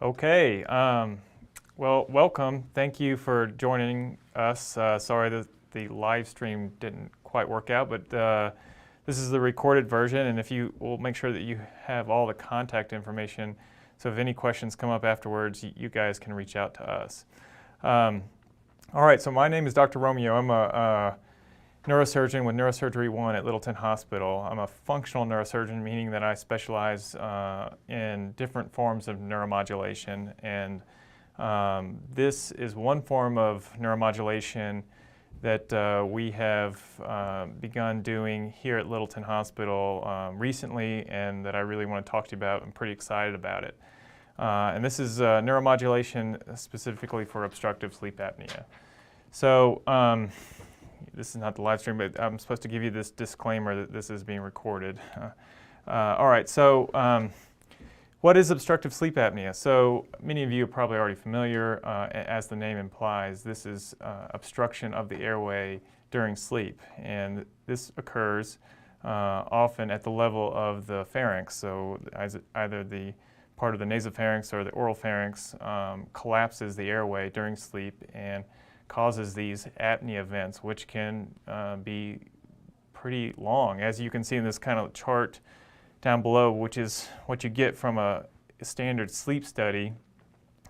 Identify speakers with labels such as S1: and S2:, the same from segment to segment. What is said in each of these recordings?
S1: Okay, well, welcome. Thank you for joining us. Sorry that the live stream didn't quite work out, but this is the recorded version, and we'll make sure that you have all the contact information, so if any questions come up afterwards, you guys can reach out to us. All right, so my name is Dr. Romeo. I'm a neurosurgeon with Neurosurgery One at Littleton Hospital. I'm a functional neurosurgeon, meaning that I specialize in different forms of neuromodulation, and this is one form of neuromodulation that we have begun doing here at Littleton Hospital recently, and that I really want to talk to you about. I'm pretty excited about it. And this is neuromodulation specifically for obstructive sleep apnea. So this is not the live stream, but I'm supposed to give you this disclaimer that this is being recorded. All right, so what is obstructive sleep apnea? So many of you are probably already familiar. As the name implies, this is obstruction of the airway during sleep. And this occurs often at the level of the pharynx. So either the part of the nasopharynx or the oral pharynx collapses the airway during sleep and causes these apnea events, which can be pretty long, as you can see in this kind of chart down below, which is what you get from a standard sleep study.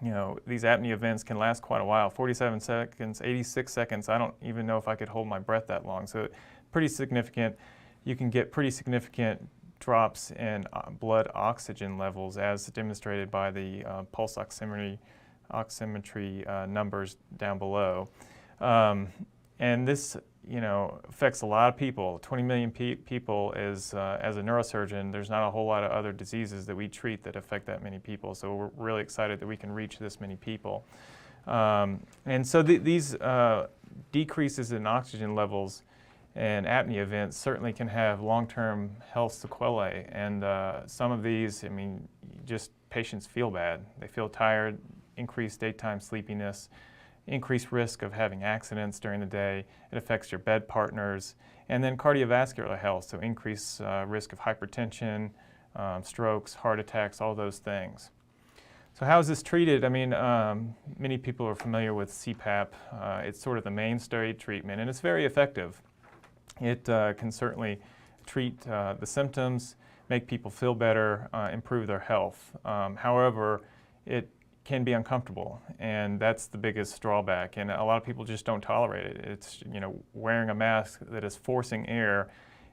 S1: You know, these apnea events can last quite a while, 47 seconds, 86 seconds. I don't even know if I could hold my breath that long. So pretty significant. You can get pretty significant drops in blood oxygen levels, as demonstrated by the pulse oximetry numbers down below. And this, affects a lot of people. 20 million people as a neurosurgeon. There's not a whole lot of other diseases that we treat that affect that many people. So we're really excited that we can reach this many people. And so these decreases in oxygen levels and apnea events certainly can have long-term health sequelae. And some of these, just patients feel bad. They feel tired, increased daytime sleepiness, increased risk of having accidents during the day. It affects your bed partners. And then cardiovascular health, so increased risk of hypertension, strokes, heart attacks, all those things. So how is this treated? Many people are familiar with CPAP. It's sort of the mainstay treatment, and it's very effective. It can certainly treat the symptoms, make people feel better, improve their health. However, it can be uncomfortable, and that's the biggest drawback, and a lot of people just don't tolerate it. It's, wearing a mask that is forcing air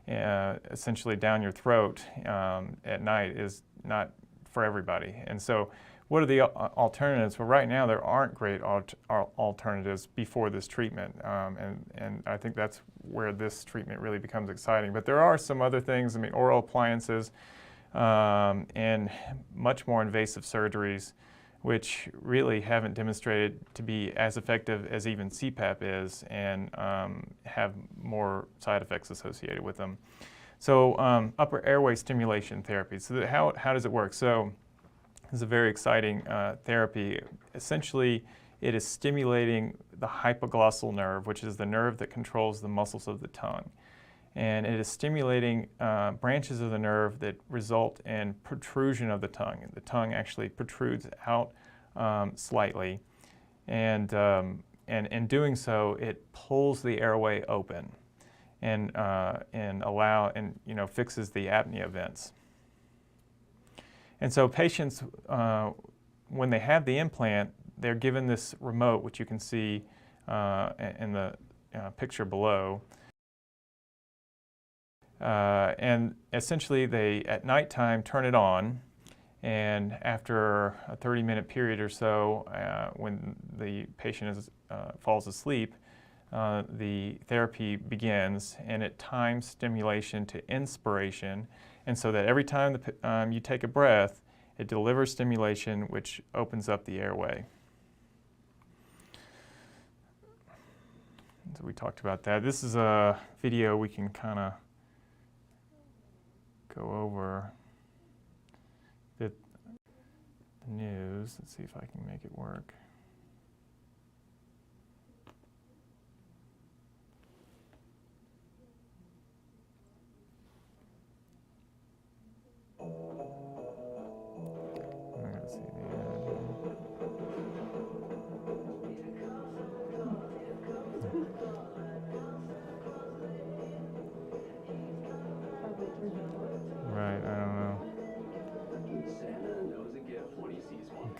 S1: essentially down your throat at night is not for everybody. And so what are the alternatives? Well, right now there aren't great alternatives before this treatment, and I think that's where this treatment really becomes exciting. But there are some other things, oral appliances and much more invasive surgeries, which really haven't demonstrated to be as effective as even CPAP is, and have more side effects associated with them. So upper airway stimulation therapy. So how does it work? So this is a very exciting therapy. Essentially, it is stimulating the hypoglossal nerve, which is the nerve that controls the muscles of the tongue. And it is stimulating branches of the nerve that result in protrusion of the tongue. The tongue actually protrudes out slightly, and in doing so, it pulls the airway open and fixes the apnea events. And so patients, when they have the implant, they're given this remote, which you can see in the picture below. And essentially they, at nighttime, turn it on, and after a 30-minute period or so, when the patient falls asleep, the therapy begins, and it times stimulation to inspiration, and so that every time you take a breath, it delivers stimulation, which opens up the airway. So we talked about that. This is a video we can kind of go over the news. Let's see if I can make it work. Let's see the ad here.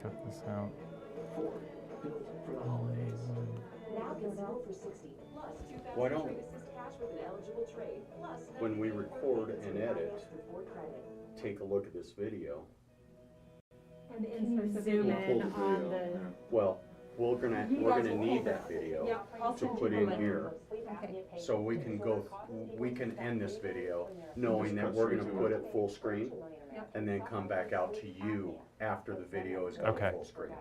S1: Cut this out.
S2: Why don't, when we record and edit, take a look at this video.
S3: And insert zoom in on the.
S2: Well, we're gonna need that video to put in here.
S3: Okay.
S2: So we can end this video knowing that we're gonna put it full screen and then come back out to you after the video is gone full screen.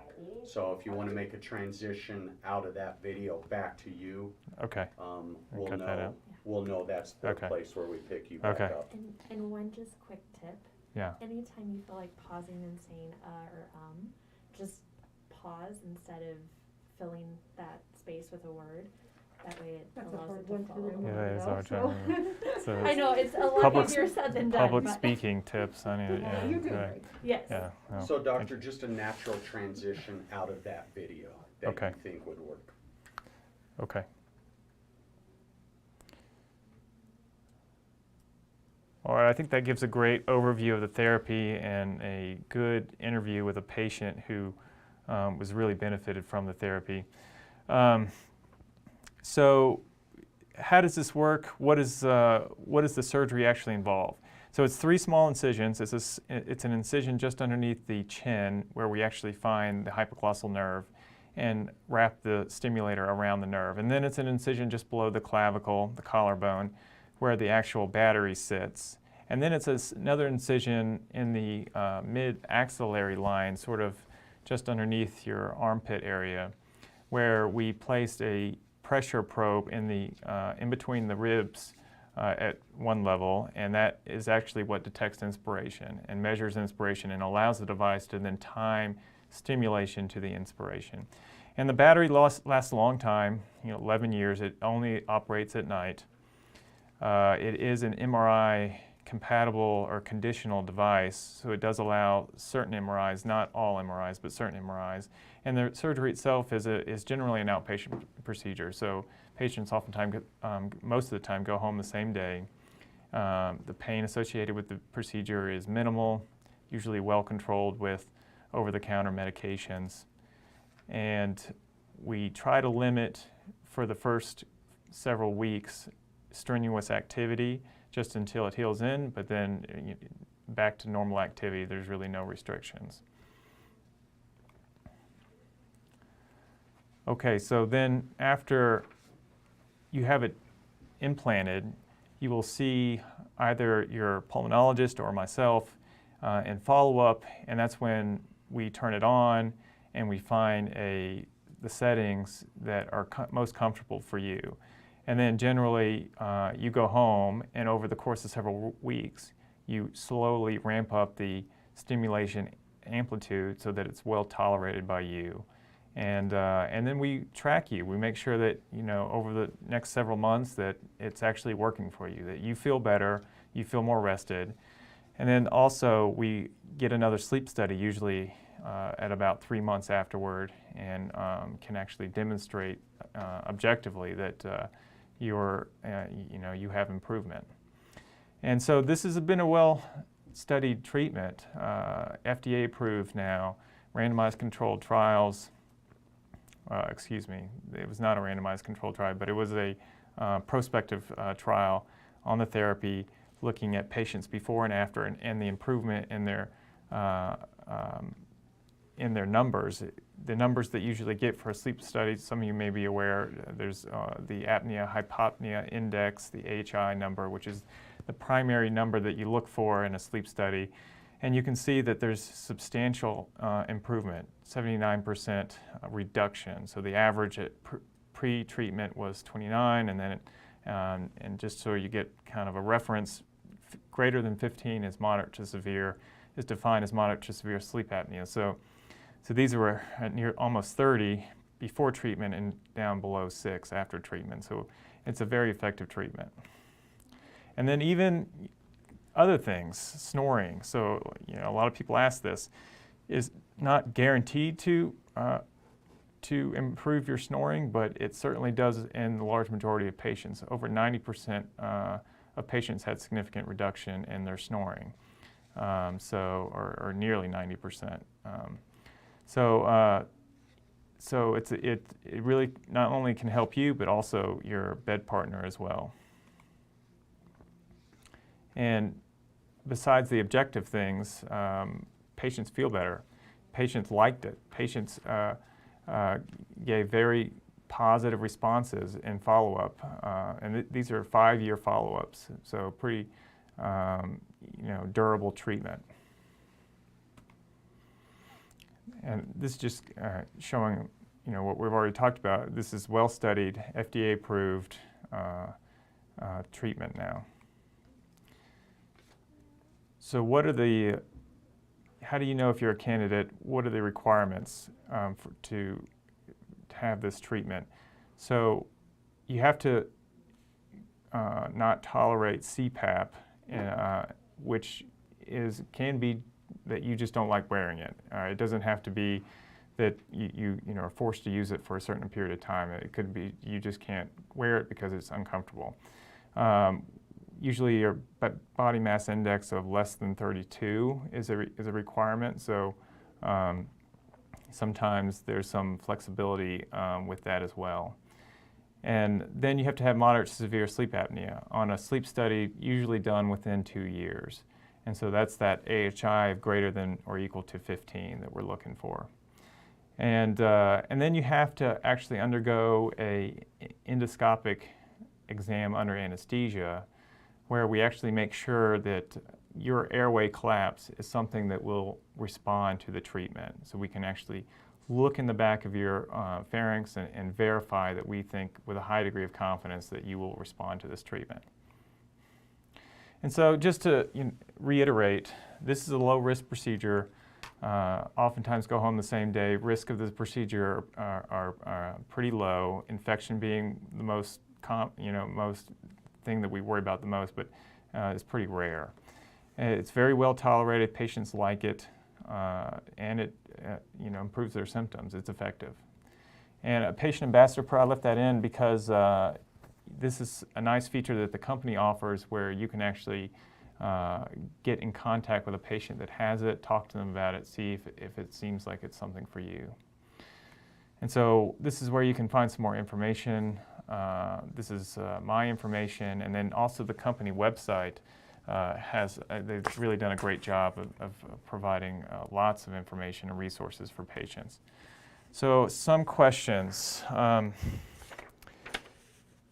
S2: So if you want to make a transition out of that video back to you, we'll know that's the place where we pick you back up.
S3: And one just quick tip.
S1: Yeah.
S3: Anytime you feel like pausing and saying or just pause instead of filling that space with a word. That way it allows it to flow.
S1: Yeah, that is our job. So
S3: I know, it's a lot easier said than done.
S1: Public speaking tips. I need,
S3: You're doing great. Yes.
S1: Yeah. Well,
S2: so, doctor, just a natural transition out of that video that you think would work.
S1: Okay. All right, I think that gives a great overview of the therapy and a good interview with a patient who was really benefited from the therapy. So how does this work? What does the surgery actually involve? So it's 3 small incisions. It's an incision just underneath the chin where we actually find the hypoglossal nerve and wrap the stimulator around the nerve. And then it's an incision just below the clavicle, the collarbone, where the actual battery sits. And then it's another incision in the mid-axillary line, sort of just underneath your armpit area, where we placed a pressure probe in between the ribs at one level, and that is actually what detects inspiration and measures inspiration and allows the device to then time stimulation to the inspiration. And the battery lasts a long time, 11 years. It only operates at night. It is an MRI compatible or conditional device, so it does allow certain MRIs, not all MRIs, but certain MRIs. And the surgery itself is generally an outpatient procedure, so patients oftentimes, most of the time, go home the same day. The pain associated with the procedure is minimal, usually well controlled with over-the-counter medications. And we try to limit, for the first several weeks, strenuous activity just until it heals in, but then back to normal activity. There's really no restrictions. Okay, so then after you have it implanted, you will see either your pulmonologist or myself in follow-up, and that's when we turn it on and we find the settings that are most comfortable for you. And then generally, you go home, and over the course of several weeks, you slowly ramp up the stimulation amplitude so that it's well tolerated by you. And then we track you. We make sure that, over the next several months that it's actually working for you, that you feel better, you feel more rested. And then also, we get another sleep study, usually at about 3 months afterward, and can actually demonstrate objectively that you have improvement. And so this has been a well-studied treatment, FDA approved now, randomized controlled trials. It was not a randomized controlled trial, but it was a prospective trial on the therapy, looking at patients before and after, and the improvement in their numbers. The numbers that you usually get for a sleep study, some of you may be aware, there's the apnea-hypopnea index, the AHI number, which is the primary number that you look for in a sleep study. And you can see that there's substantial improvement, 79% reduction. So the average at pre-treatment was 29, and then and just so you get kind of a reference, greater than 15 is moderate to severe, is defined as moderate to severe sleep apnea. So these were at near almost 30 before treatment and down below 6 after treatment. So it's a very effective treatment. And then even other things, snoring. So a lot of people ask this, is not guaranteed to improve your snoring, but it certainly does in the large majority of patients. Over 90% of patients had significant reduction in their snoring, or nearly 90%. So it really not only can help you, but also your bed partner as well. And besides the objective things, patients feel better. Patients liked it. Patients gave very positive responses in follow-up, and these are 5-year follow-ups, so pretty durable treatment. And this is just showing what we've already talked about. This is well-studied, FDA-approved treatment now. So how do you know if you're a candidate? What are the requirements to have this treatment? So you have to not tolerate CPAP, which can be that you just don't like wearing it. It doesn't have to be that you are forced to use it for a certain period of time. It could be you just can't wear it because it's uncomfortable. Usually your body mass index of less than 32 is a requirement, so sometimes there's some flexibility with that as well. And then you have to have moderate to severe sleep apnea on a sleep study usually done within 2 years. And so that's that AHI of greater than or equal to 15 that we're looking for. And then you have to actually undergo a endoscopic exam under anesthesia, where we actually make sure that your airway collapse is something that will respond to the treatment. So we can actually look in the back of your pharynx and verify that we think with a high degree of confidence that you will respond to this treatment. And so just to reiterate, this is a low-risk procedure. Oftentimes go home the same day. Risk of the procedure are pretty low. Infection being the most thing that we worry about the most, but it's pretty rare. It's very well tolerated. Patients like it, and it improves their symptoms. It's effective. And a patient ambassador program, I left that in because this is a nice feature that the company offers, where you can actually get in contact with a patient that has it, talk to them about it, see if it seems like it's something for you. And so this is where you can find some more information. This is my information, and then also the company website they've really done a great job of providing lots of information and resources for patients. So some questions.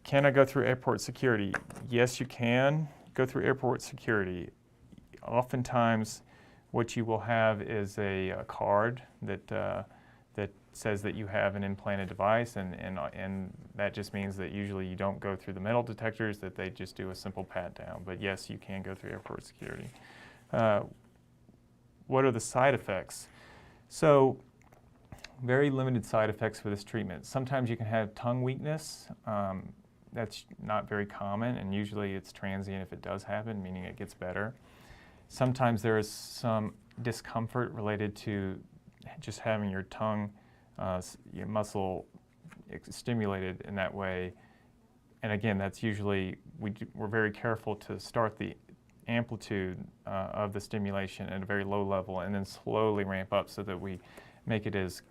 S1: Can I go through airport security? Yes, you can go through airport security. Oftentimes what you will have is a card that says that you have an implanted device, and that just means that usually you don't go through the metal detectors, that they just do a simple pat down. But yes, you can go through airport security. What are the side effects? So very limited side effects for this treatment. Sometimes you can have tongue weakness. That's not very common, and usually it's transient if it does happen, meaning it gets better. Sometimes there is some discomfort related to just having your tongue your muscle stimulated in that way. And again, that's usually, we're very careful to start the amplitude of the stimulation at a very low level and then slowly ramp up so that we make it as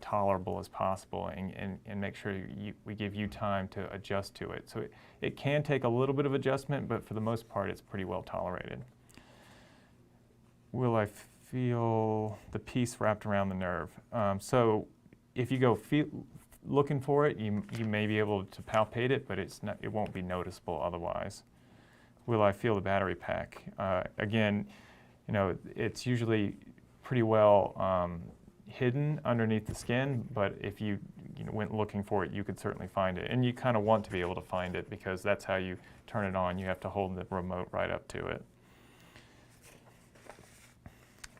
S1: tolerable as possible and make sure we give you time to adjust to it. So it can take a little bit of adjustment, but for the most part, it's pretty well tolerated. Will I feel the piece wrapped around the nerve? So if you go looking for it, you may be able to palpate it, but it won't be noticeable otherwise. Will I feel the battery pack? Again, it's usually pretty well hidden underneath the skin, but if you went looking for it, you could certainly find it. And you kind of want to be able to find it because that's how you turn it on. You have to hold the remote right up to it.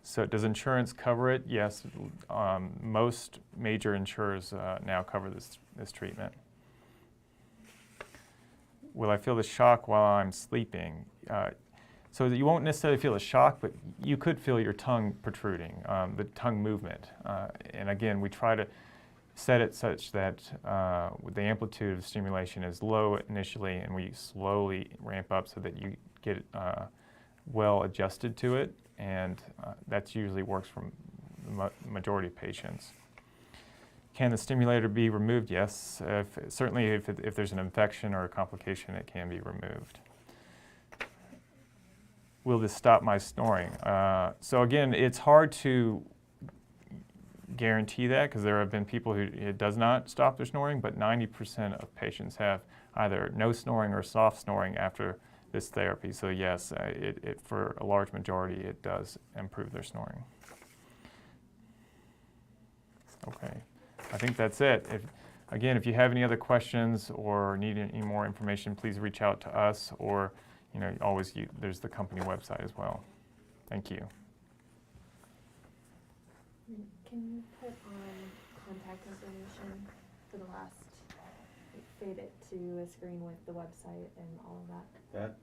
S1: So does insurance cover it? Yes, most major insurers now cover this treatment. Will I feel the shock while I'm sleeping? So you won't necessarily feel a shock, but you could feel your tongue protruding, the tongue movement. And again, we try to set it such that the amplitude of stimulation is low initially, and we slowly ramp up so that you get well adjusted to it. And that usually works from the majority of patients. Can the stimulator be removed? Yes. Certainly if there's an infection or a complication, it can be removed. Will this stop my snoring? So again, it's hard to guarantee that because there have been people who it does not stop their snoring, but 90% of patients have either no snoring or soft snoring after this therapy. So yes, for a large majority, it does improve their snoring. Okay, I think that's it. Again, if you have any other questions or need any more information, please reach out to us, or there's the company website as well. Thank you.
S3: Can you put on contact information for the last, fade it to a screen with the website and all of that?
S2: That?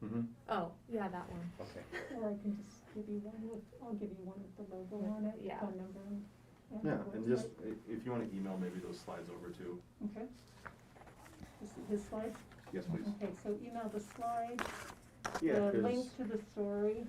S2: Mm-hmm.
S3: Oh, yeah, that one.
S2: Okay.
S4: Or I can just give you one with, I'll give you one with the logo on it,
S3: Yeah.
S4: phone number and
S5: Yeah,
S4: the
S5: and just,
S4: website.
S5: if you wanna email maybe those slides over too.
S4: Okay. This slide?
S5: Yes, please.
S4: Okay, so email the slide,
S2: Yeah,
S4: the
S2: 'cause
S4: link to the story,